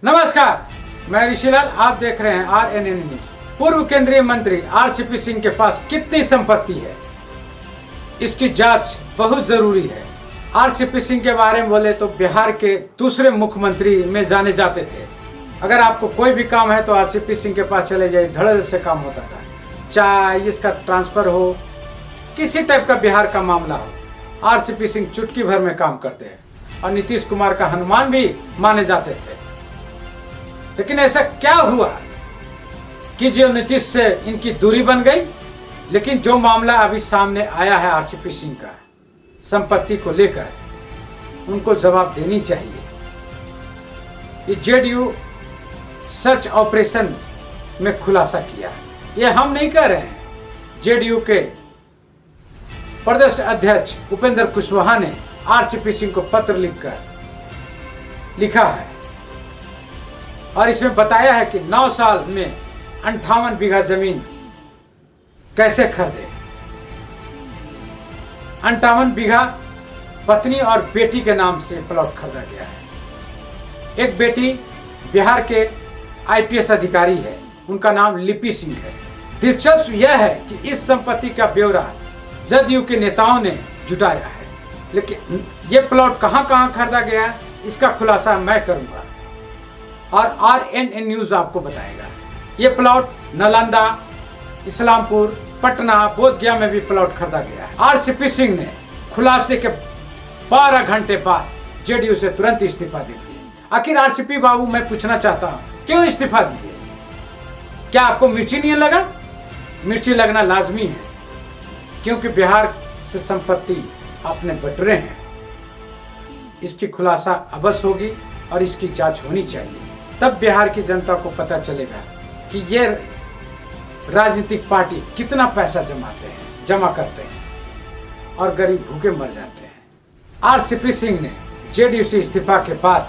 नमस्कार, मैं ऋषिलाल, आप देख रहे हैं RNN न्यूज। पूर्व केंद्रीय मंत्री RCP सिंह के पास कितनी संपत्ति है, इसकी जांच बहुत जरूरी है। RCP सिंह के बारे में बोले तो बिहार के दूसरे मुख्यमंत्री में जाने जाते थे। अगर आपको कोई भी काम है तो RCP सिंह के पास चले जाइए, धड़ल्ले से काम होता था। चाहे इसका ट्रांसफर हो, किसी टाइप का बिहार का मामला हो, RCP सिंह चुटकी भर में काम करते हैं और नीतीश कुमार का हनुमान भी माने जाते थे। लेकिन ऐसा क्या हुआ कि जो नीतीश से इनकी दूरी बन गई। लेकिन जो मामला अभी सामने आया है RCP सिंह का संपत्ति को लेकर, उनको जवाब देनी चाहिए। ये JDU सर्च ऑपरेशन में खुलासा किया है, ये हम नहीं कह रहे हैं। JDU के प्रदेश अध्यक्ष उपेंद्र कुशवाहा ने RCP सिंह को पत्र लिखा है और इसमें बताया है कि 9 साल में 58 बीघा जमीन कैसे खरीदे। 58 बीघा पत्नी और बेटी के नाम से प्लॉट खरीदा गया है। एक बेटी बिहार के IPS अधिकारी है, उनका नाम लिपि सिंह है। दिलचस्प यह है कि इस संपत्ति का ब्यौरा JDU के नेताओं ने जुटाया है, लेकिन ये प्लॉट कहां कहां खरीदा गया है, इसका खुलासा मैं करूंगा और RNN न्यूज आपको बताएगा। ये प्लॉट नालंदा, इस्लामपुर, पटना, बोधगया में भी प्लॉट खरीदा गया है। RCP सिंह ने खुलासे के 12 घंटे बाद JDU से तुरंत इस्तीफा दे दिया। आखिर RCP बाबू, मैं पूछना चाहता हूं, क्यों इस्तीफा दिए? क्या आपको मिर्ची नहीं लगा? मिर्ची लगना लाजमी है, क्योंकि बिहार से संपत्ति आपने बटोरे हैं। इसकी खुलासा अवश्य होगी और इसकी जांच होनी चाहिए। तब बिहार की जनता को पता चलेगा कि ये राजनीतिक पार्टी कितना पैसा जमा करते हैं और गरीब भूखे मर जाते हैं। RCP सिंह ने JDU से इस्तीफा के बाद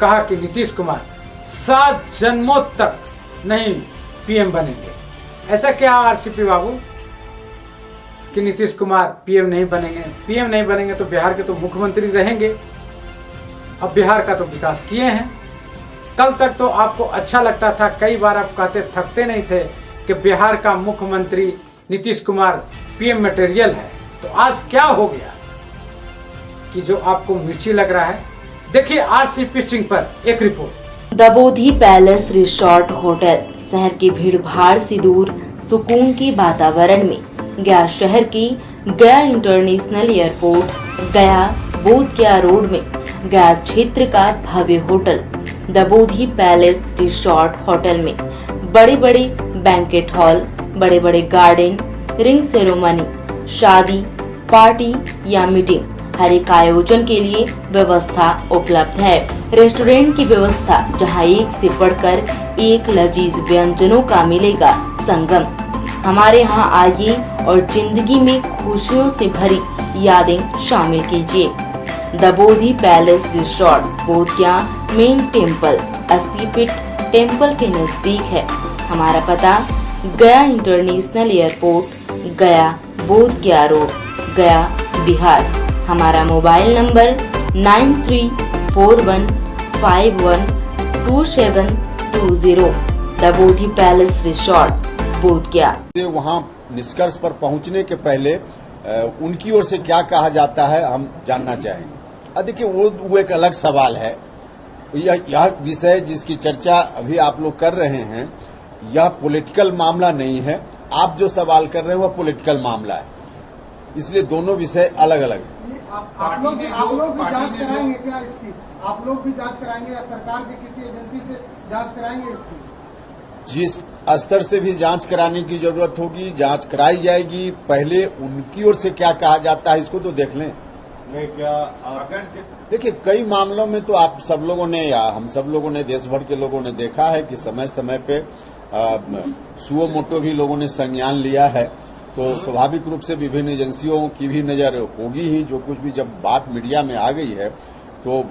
कहा कि नीतीश कुमार 7 जन्मों तक नहीं PM बनेंगे। ऐसा क्या RCP बाबू कि नीतीश कुमार PM नहीं बनेंगे? PM नहीं बनेंगे तो बिहार के तो मुख्यमंत्री रहेंगे। अब बिहार का तो विकास किए हैं। कल तक तो आपको अच्छा लगता था, कई बार आप कहते थकते नहीं थे कि बिहार का मुख्यमंत्री नीतीश कुमार PM मटेरियल है। तो आज क्या हो गया कि जो आपको मिर्ची लग रहा है? देखिए RCP सिंह पर एक रिपोर्ट। दबोधी पैलेस रिसोर्ट होटल शहर की भीड़ भाड़ से दूर सुकून की वातावरण में, गया शहर की गया इंटरनेशनल एयरपोर्ट, गया बोधगया रोड में गया क्षेत्र का भव्य होटल दबोधी पैलेस रिसोर्ट होटल में बड़े बड़े बैंकेट हॉल, बड़े बड़े गार्डन, रिंग सेरेमनी, शादी, पार्टी या मीटिंग, हर एक आयोजन के लिए व्यवस्था उपलब्ध है। रेस्टोरेंट की व्यवस्था, जहां एक से बढ़कर एक लजीज व्यंजनों का मिलेगा संगम। हमारे यहाँ आइए और जिंदगी में खुशियों से भरी यादें शामिल कीजिए। दबोधी palace resort, Bodhgaya main temple, 80 feet temple के नजदीक है। हमारा पता गया इंटरनेशनल एयरपोर्ट, गया बोधगया रोड, गया बिहार। हमारा mobile number 9341512720। दबोधी palace resort, Bodhgaya. वहाँ निष्कर्ष पर पहुँचने के पहले उनकी ओर से क्या कहा जाता है, हम जानना चाहेंगे। देखिए, वो एक अलग सवाल है। यह विषय जिसकी चर्चा अभी आप लोग कर रहे हैं, यह पॉलिटिकल मामला नहीं है। आप जो सवाल कर रहे हैं वह पॉलिटिकल मामला है, इसलिए दोनों विषय अलग अलग हैं। आप लोग भी जांच कराएंगे क्या इसकी? आप लोग भी जांच कराएंगे या सरकार की किसी एजेंसी से जांच कराएंगे इसकी? जिस स्तर से भी जांच कराने की जरूरत होगी, जांच कराई जाएगी। पहले उनकी ओर से क्या कहा जाता है, इसको तो देख लें। देखिए, कई मामलों में तो आप सब लोगों ने या हम सब लोगों ने, देश भर के लोगों ने देखा है कि समय समय पे सुओ मोटो भी लोगों ने संज्ञान लिया है। तो स्वाभाविक रूप से विभिन्न एजेंसियों की भी नजर होगी ही। जो कुछ भी जब बात मीडिया में आ गई है तो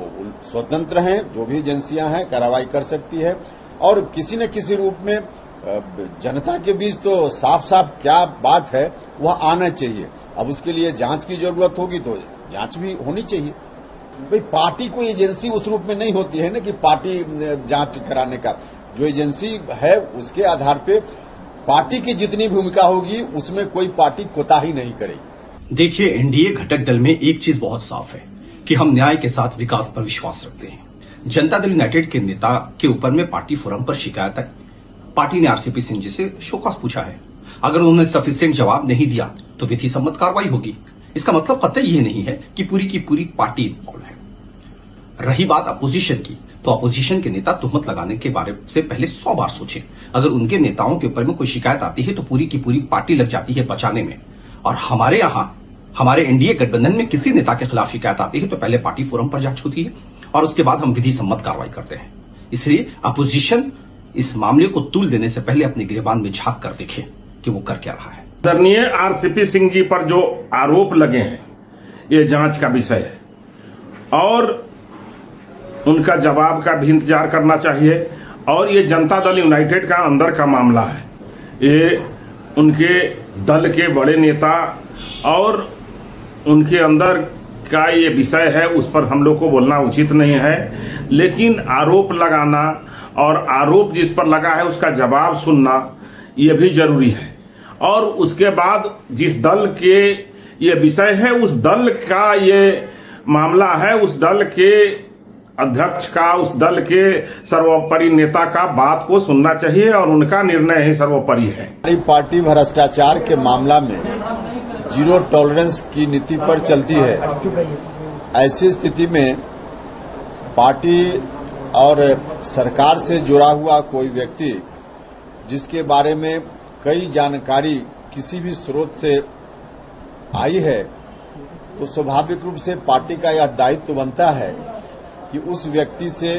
स्वतंत्र हैं, जो भी एजेंसियां हैं कार्रवाई कर सकती है और किसी न किसी रूप में जनता के बीच तो साफ साफ क्या बात है वह आना चाहिए। अब उसके लिए जांच की जरूरत होगी तो जांच भी होनी चाहिए। भाई पार्टी कोई एजेंसी उस रूप में नहीं होती है ना कि पार्टी जांच कराने का, जो एजेंसी है उसके आधार पे पार्टी की जितनी भूमिका होगी उसमें कोई पार्टी कोताही नहीं करेगी। देखिए, एनडीए घटक दल में एक चीज बहुत साफ है कि हम न्याय के साथ विकास पर विश्वास रखते हैं। जनता दल यूनाइटेड के नेता के ऊपर में पार्टी फोरम पर शिकायत तक पार्टी ने आरसीपी सिंह जी से शोकॉज पूछा है। अगर उन्होंने सफिशिएंट जवाब नहीं दिया तो विधि सम्मत कार्रवाई होगी। इसका मतलब कतई ये नहीं है कि पूरी की पूरी पार्टी इन्वॉल्व है। रही बात अपोजिशन की, तो अपोजिशन के नेता तुहमत लगाने के बारे से पहले 100 बार सोचें। अगर उनके नेताओं के ऊपर में कोई शिकायत आती है तो पूरी की पूरी पार्टी लग जाती है बचाने में। और हमारे यहां, हमारे एनडीए गठबंधन में किसी नेता के खिलाफ शिकायत आती है तो पहले पार्टी फोरम पर जांच होती है और उसके बाद हम विधि सम्मत कार्रवाई करते हैं। इसलिए अपोजिशन इस मामले को तूल देने से पहले अपने गिरेबान में झांक कर देखे कि वो कर क्या रहा है। आदरणीय आरसीपी सिंह जी पर जो आरोप लगे हैं ये जांच का विषय है और उनका जवाब का भी इंतजार करना चाहिए। और ये जनता दल यूनाइटेड का अंदर का मामला है, ये उनके दल के बड़े नेता और उनके अंदर का ये विषय है, उस पर हम लोग को बोलना उचित नहीं है। लेकिन आरोप लगाना और आरोप जिस पर लगा है उसका जवाब सुनना ये भी जरूरी है। और उसके बाद जिस दल के ये विषय है उस दल का ये मामला है, उस दल के अध्यक्ष का, उस दल के सर्वोपरि नेता का बात को सुनना चाहिए और उनका निर्णय ही सर्वोपरि है। हमारी पार्टी भ्रष्टाचार के मामला में जीरो टॉलरेंस की नीति पर चलती है। ऐसी स्थिति में पार्टी और सरकार से जुड़ा हुआ कोई व्यक्ति जिसके बारे में कई जानकारी किसी भी स्रोत से आई है तो स्वाभाविक रूप से पार्टी का यह दायित्व बनता है कि उस व्यक्ति से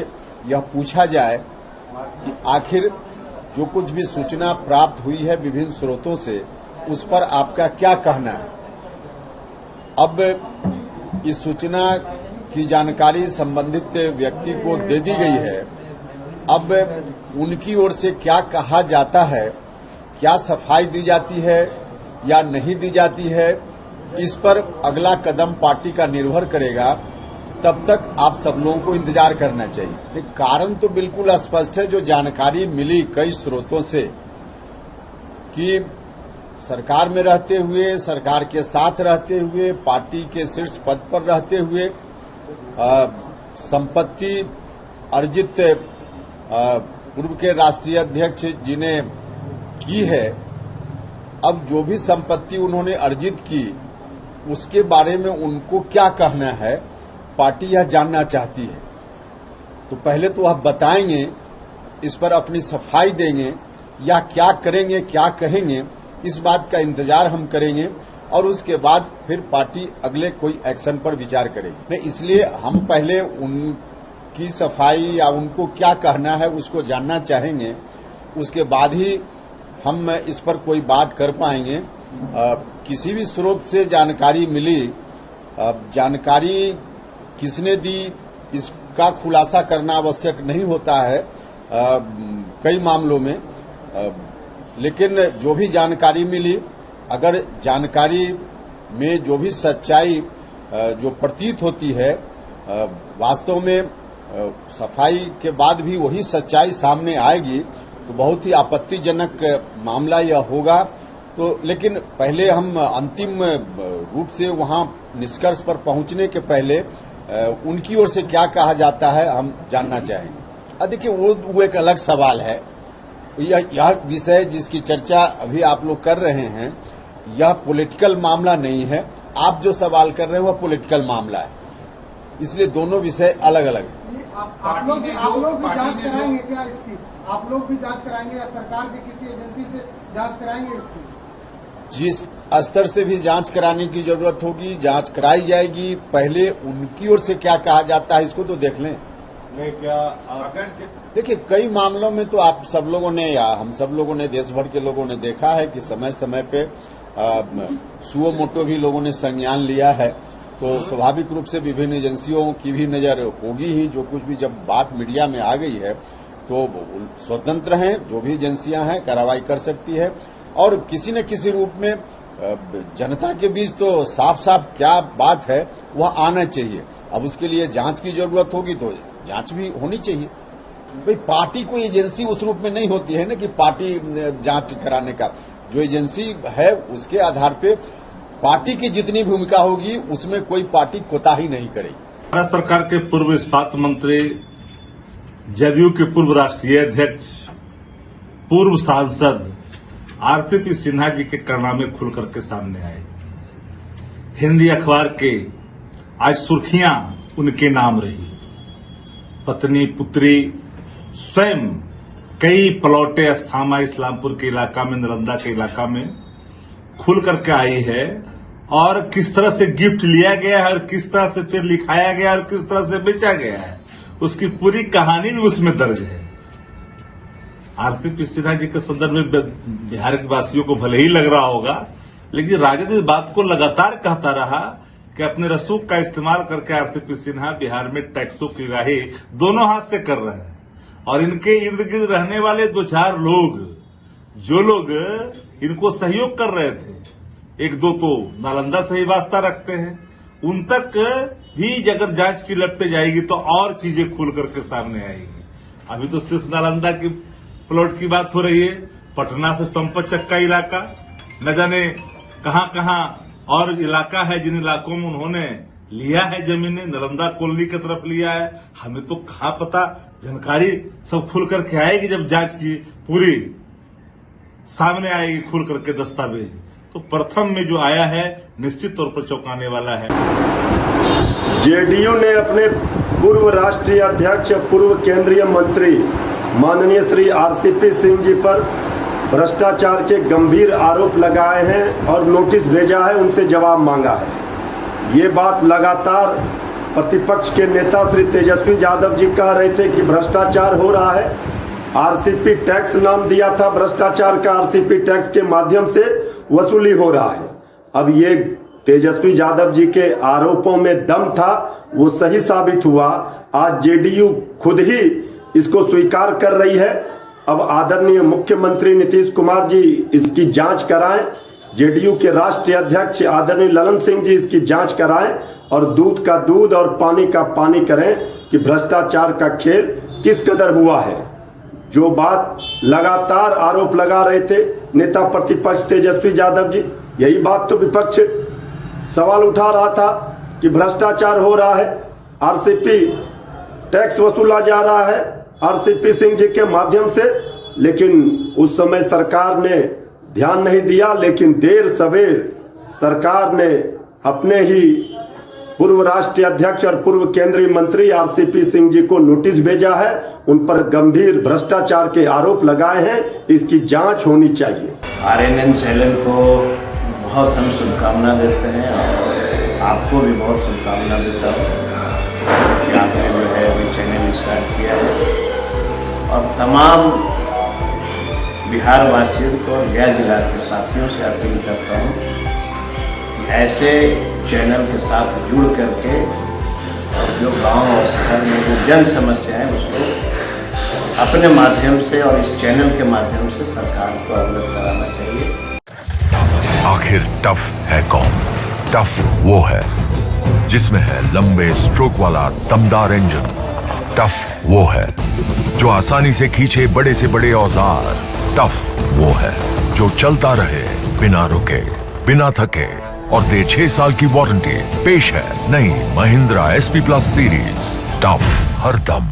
यह पूछा जाए कि आखिर जो कुछ भी सूचना प्राप्त हुई है विभिन्न स्रोतों से उस पर आपका क्या कहना है। अब इस सूचना की जानकारी संबंधित व्यक्ति को दे दी गई है, अब उनकी ओर से क्या कहा जाता है, क्या सफाई दी जाती है या नहीं दी जाती है, इस पर अगला कदम पार्टी का निर्भर करेगा। तब तक आप सब लोगों को इंतजार करना चाहिए। कारण तो बिल्कुल स्पष्ट है, जो जानकारी मिली कई स्रोतों से कि सरकार में रहते हुए, सरकार के साथ रहते हुए, पार्टी के शीर्ष पद पर रहते हुए संपत्ति अर्जित पूर्व के राष्ट्रीय अध्यक्ष जी ने की है। अब जो भी संपत्ति उन्होंने अर्जित की उसके बारे में उनको क्या कहना है, पार्टी यह जानना चाहती है। तो पहले तो आप बताएंगे, इस पर अपनी सफाई देंगे या क्या करेंगे, क्या कहेंगे, इस बात का इंतजार हम करेंगे और उसके बाद फिर पार्टी अगले कोई एक्शन पर विचार करेगी। इसलिए हम पहले उनकी सफाई या उनको क्या कहना है उसको जानना चाहेंगे, उसके बाद ही हम इस पर कोई बात कर पाएंगे। किसी भी स्रोत से जानकारी मिली, जानकारी किसने दी इसका खुलासा करना आवश्यक नहीं होता है कई मामलों में, लेकिन जो भी जानकारी मिली, अगर जानकारी में जो भी सच्चाई जो प्रतीत होती है, वास्तव में सफाई के बाद भी वही सच्चाई सामने आएगी तो बहुत ही आपत्तिजनक मामला यह होगा। तो लेकिन पहले हम अंतिम रूप से वहां निष्कर्ष पर पहुंचने के पहले उनकी ओर से क्या कहा जाता है हम जानना चाहेंगे। देखिए वो एक अलग सवाल है। यह विषय जिसकी चर्चा अभी आप लोग कर रहे हैं यह पॉलिटिकल मामला नहीं है। आप जो सवाल कर रहे हैं वह पॉलिटिकल मामला है, इसलिए दोनों विषय अलग अलग हैं। आप लोग भी जांच कराएंगे क्या इसकी? आप लोग भी जांच कराएंगे या सरकार की किसी एजेंसी से जांच कराएंगे इसकी? जिस स्तर से भी जांच कराने की जरूरत होगी जांच कराई जाएगी। पहले उनकी ओर से क्या कहा जाता है इसको तो देख लें। देखिए कई मामलों में तो आप सब लोगों ने या हम सब लोगों ने, देश भर के लोगों ने देखा है कि समय समय पे सुओ मोटो भी लोगों ने संज्ञान लिया है। तो स्वाभाविक रूप से विभिन्न एजेंसियों की भी नजर होगी ही। जो कुछ भी जब बात मीडिया में आ गई है तो स्वतंत्र हैं, जो भी एजेंसियां हैं कार्रवाई कर सकती है और किसी न किसी रूप में जनता के बीच तो साफ साफ क्या बात है वह आना चाहिए। अब उसके लिए जांच की जरूरत होगी तो जांच भी होनी चाहिए। भाई पार्टी कोई एजेंसी उस रूप में नहीं होती है ना कि पार्टी जांच कराने का, जो एजेंसी है उसके आधार पे पार्टी की जितनी भूमिका होगी उसमें कोई पार्टी कोताही नहीं करेगी। भारत सरकार के पूर्व इस्पात मंत्री, जदयू के पूर्व राष्ट्रीय अध्यक्ष, पूर्व सांसद आरसीपी सिन्हा जी के कारनामे खुल करके सामने आए। हिंदी अखबार के आज सुर्खियां उनके नाम रही। पत्नी पुत्री स्वयं कई प्लॉटें अस्थामा इस्लामपुर के इलाका में, नालंदा के इलाका में खुल करके आई है और किस तरह से गिफ्ट लिया गया है और किस तरह से फिर लिखाया गया और किस तरह से बेचा गया है, उसकी पूरी कहानी भी उसमें दर्ज है। आरसीपी सिन्हा जी के संदर्भ में बिहार के वासियों को भले ही लग रहा होगा, लेकिन राजद इस बात को लगातार कहता रहा कि अपने रसूख का इस्तेमाल करके आरसीपी सिन्हा बिहार में टैक्सों की राही दोनों हाथ से कर रहे हैं। और इनके इर्द गिर्द रहने वाले 2-4 लोग, जो लोग इनको सहयोग कर रहे थे, 1-2 तो नालंदा से ही वास्ता रखते हैं, उन तक भी अगर जांच की लपटे जाएगी तो और चीजें खुल करके सामने आएगी। अभी तो सिर्फ नालंदा की प्लॉट की बात हो रही है, पटना से संपतचक का इलाका, न जाने कहां कहां और इलाका है जिन इलाकों में उन्होंने लिया है जमीनें, नालंदा कॉलोनी की तरफ लिया है। हमें तो कहां पता, जानकारी सब खुल करके आएगी जब जांच की पूरी सामने आएगी खुल करके दस्तावेज। तो प्रथम में जो आया है निश्चित तौर पर चौंकाने वाला है। जेडीयू ने अपने पूर्व राष्ट्रीय अध्यक्ष, पूर्व केंद्रीय मंत्री माननीय श्री आरसीपी सिंह जी पर भ्रष्टाचार के गंभीर आरोप लगाए हैं और नोटिस भेजा है, उनसे जवाब मांगा है। ये बात लगातार प्रतिपक्ष के नेता श्री तेजस्वी यादव जी कह रहे थे कि भ्रष्टाचार हो रहा है। आरसीपी टैक्स नाम दिया था भ्रष्टाचार का, आरसीपी टैक्स के माध्यम से वसूली हो रहा है। अब ये तेजस्वी यादव जी के आरोपों में दम था, वो सही साबित हुआ। आज जेडीयू खुद ही इसको स्वीकार कर रही है। अब आदरणीय मुख्यमंत्री नीतीश कुमार जी इसकी जांच कराएं, जेडीयू के राष्ट्रीय अध्यक्ष आदरणीय ललन सिंह जी इसकी जांच कराएं और दूध का दूध और पानी का पानी करें कि भ्रष्टाचार का खेल किस कदर हुआ है। जो बात लगातार आरोप लगा रहे थे नेता प्रतिपक्ष तेजस्वी यादव जी, यही बात तो विपक्ष सवाल उठा रहा था कि भ्रष्टाचार हो रहा है, आरसीपी टैक्स वसूला जा रहा है आरसीपी सिंह जी के माध्यम से। लेकिन उस समय सरकार ने ध्यान नहीं दिया, लेकिन देर सवेर सरकार ने अपने ही पूर्व राष्ट्रीय अध्यक्ष और पूर्व केंद्रीय मंत्री आरसीपी सिंह जी को नोटिस भेजा है। उन पर गंभीर भ्रष्टाचार के आरोप लगाए हैं, इसकी जांच होनी चाहिए। आरएनएन चैनल को बहुत हम शुभकामना देते हैं और आपको भी बहुत शुभकामना देता हूँ कि आपने जो है अभी चैनल स्टार्ट किया है। और तमाम बिहार वासियों को और गया जिला के साथियों से अपील करता हूँ कि ऐसे चैनल के साथ जुड़ करके जो गांव और शहर में जो जन समस्या है उसको अपने माध्यम से और इस चैनल के माध्यम से सरकार को अवगत कराना चाहिए। आखिर टफ है कौन? टफ वो है जिसमें है लंबे स्ट्रोक वाला दमदार इंजन। टफ वो है जो आसानी से खींचे बड़े से बड़े औजार। टफ वो है जो चलता रहे बिना रुके, बिना थके और दे 6 साल की वारंटी। पेश है नई महिंद्रा SP+ सीरीज। टफ हरदम।